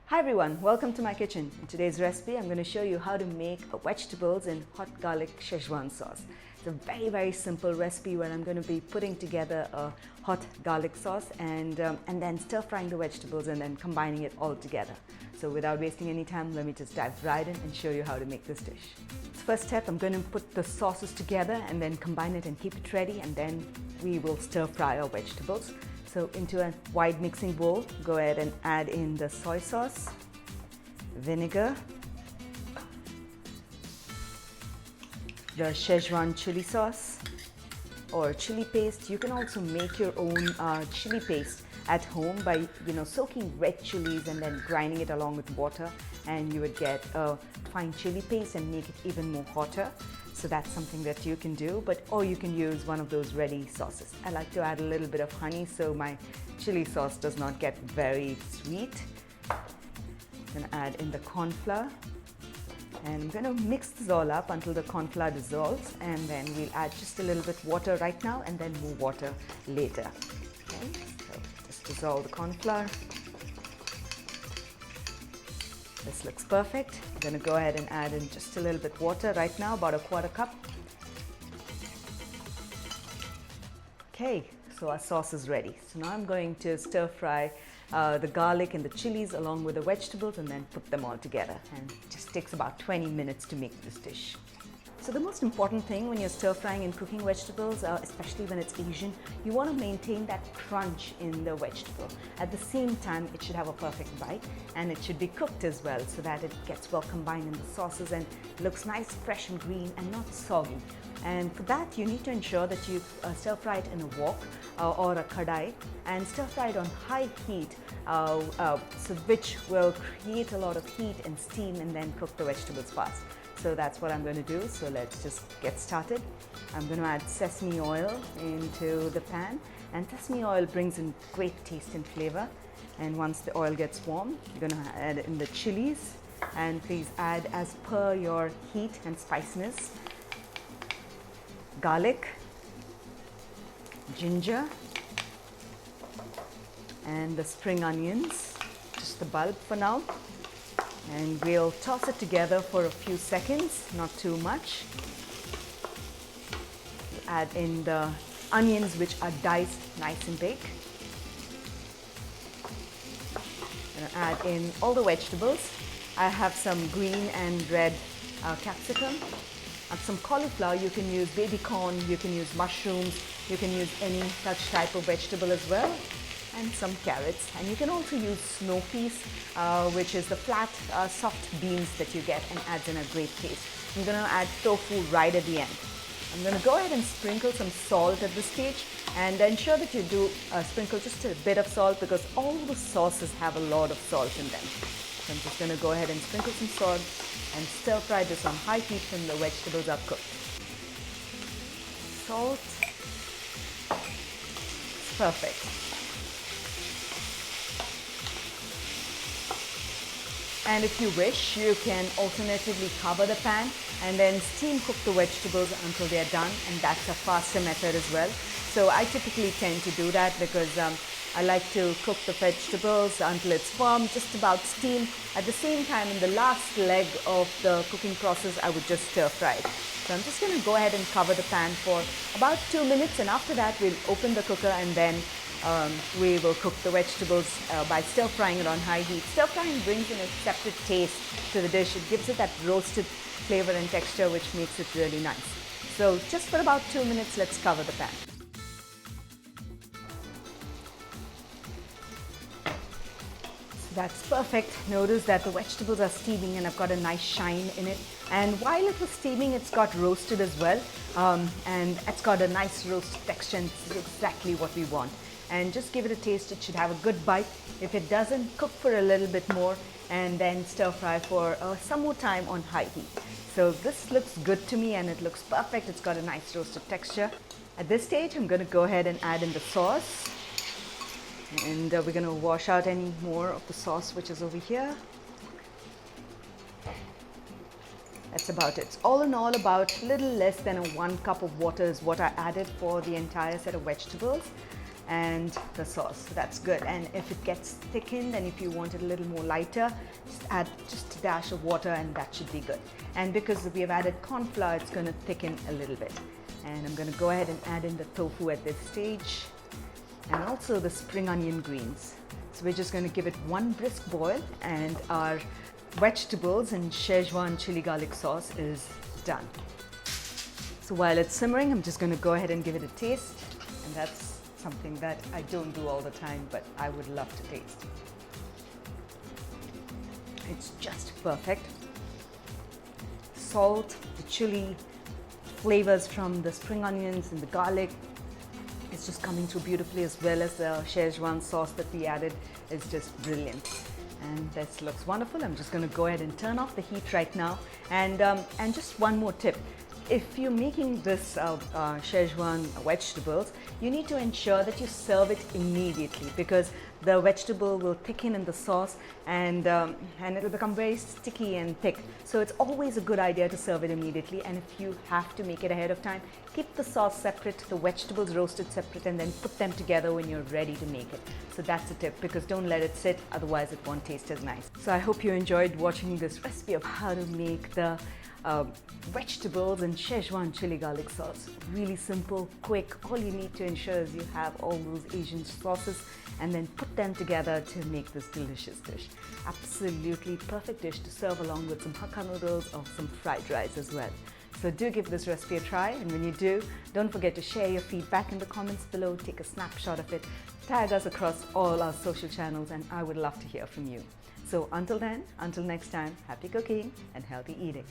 Hi everyone, welcome to my kitchen. In today's recipe, I'm going to show you how to make vegetables in hot garlic Schezwan sauce. It's a very simple recipe where I'm going to be putting together a hot garlic sauce and then stir frying the vegetables and then combining it all together. So without wasting any time, let me just dive right in and show you how to make this dish. First step, I'm going to put the sauces together and then combine it and keep it ready, and then we will stir fry our vegetables. So into a wide mixing bowl, go ahead and add in the soy sauce, vinegar, the Schezwan chili sauce or chili paste. You can also make your own chili paste at home by soaking red chilies and then grinding it along with water, and you would get a fine chili paste and make it even more hotter. So that's something that you can do, or you can use one of those ready sauces. I like to add a little bit of honey so my chili sauce does not get very sweet. I'm going to add in the corn flour, and I'm going to mix this all up until the corn flour dissolves, and then we'll add just a little bit water right now and then more water later. Okay, so just dissolve the corn flour. This looks perfect. I'm going to go ahead and add in just a little bit water right now, about a quarter cup. Okay, so our sauce is ready. So now I'm going to stir fry the garlic and the chilies along with the vegetables and then put them all together. And it just takes about 20 minutes to make this dish. So the most important thing when you're stir frying and cooking vegetables, especially when it's Asian, you want to maintain that crunch in the vegetable. At the same time, it should have a perfect bite, and it should be cooked as well so that it gets well combined in the sauces and looks nice, fresh and green and not soggy. And for that, you need to ensure that you stir fry it in a wok or a kadai, and stir fry it on high heat, which will create a lot of heat and steam and then cook the vegetables fast. So that's what I'm going to do. So let's just get started. I'm going to add sesame oil into the pan, and sesame oil brings in great taste and flavor. And once the oil gets warm, you're going to add in the chilies, and please add as per your heat and spiciness. Garlic, ginger, and the spring onions, just the bulb for now. And we'll toss it together for a few seconds, not too much. Add in the onions, which are diced nice and big. And add in all the vegetables. I have some green and red capsicum. I have some cauliflower. You can use baby corn, you can use mushrooms, you can use any such type of vegetable as well. And some carrots, and you can also use snow peas, which is the flat, soft beans that you get, and adds in a great taste. I'm going to add tofu right at the end. I'm going to go ahead and sprinkle some salt at this stage, and ensure that you do sprinkle just a bit of salt because all the sauces have a lot of salt in them. So I'm just going to go ahead and sprinkle some salt and stir fry this on high heat when the vegetables are cooked. Salt. It's perfect. And if you wish, you can alternatively cover the pan and then steam cook the vegetables until they are done, and that's a faster method as well. So I typically tend to do that because I like to cook the vegetables until it's firm, just about steam. At the same time, in the last leg of the cooking process, I would just stir fry it. So I'm just going to go ahead and cover the pan for about 2 minutes, and after that we'll open the cooker and then we will cook the vegetables by stir frying it on high heat. Stir frying brings in a separate taste to the dish. It gives it that roasted flavor and texture which makes it really nice. So just for about 2 minutes, let's cover the pan. So that's perfect. Notice that the vegetables are steaming and I've got a nice shine in it. And while it was steaming, it's got roasted as well. And it's got a nice roast texture, and this is exactly what we want. And just give it a taste. It should have a good bite. If it doesn't, cook for a little bit more and then stir fry for some more time on high heat. So this looks good to me and it looks perfect. It's got a nice roasted texture. At this stage, I'm going to go ahead and add in the sauce. And we're going to wash out any more of the sauce which is over here. That's about it. All in all, about a little less than 1 cup of water is what I added for the entire set of vegetables. and the sauce. So that's good. And if it gets thickened and if you want it a little more lighter, just add just a dash of water and that should be good. And because we have added corn flour, it's going to thicken a little bit. And I'm going to go ahead and add in the tofu at this stage, and also the spring onion greens. So we're just going to give it one brisk boil, and our vegetables and Schezwan chili garlic sauce is done. So while it's simmering, I'm just going to go ahead and give it a taste, and that's something that I don't do all the time, but I would love to taste. It's just perfect. Salt, the chili, flavors from the spring onions and the garlic, it's just coming through beautifully, as well as the Schezwan sauce that we added is just brilliant. And this looks wonderful. I'm just going to go ahead and turn off the heat right now. And just one more tip. If you're making this Schezwan vegetables, you need to ensure that you serve it immediately, because the vegetable will thicken in the sauce and it'll become very sticky and thick. So it's always a good idea to serve it immediately. And if you have to make it ahead of time, keep the sauce separate, the vegetables roasted separate, and then put them together when you're ready to make it. So that's a tip, because don't let it sit, otherwise it won't taste as nice. So I hope you enjoyed watching this recipe of how to make the vegetables and Schezwan chili garlic sauce. Really simple, quick. All you need to ensure is you have all those Asian sauces and then put them together to make this delicious dish. Absolutely perfect dish to serve along with some hakka noodles or some fried rice as well. So do give this recipe a try, and when you do, don't forget to share your feedback in the comments below, take a snapshot of it, tag us across all our social channels, and I would love to hear from you. So until then, until next time, happy cooking and healthy eating.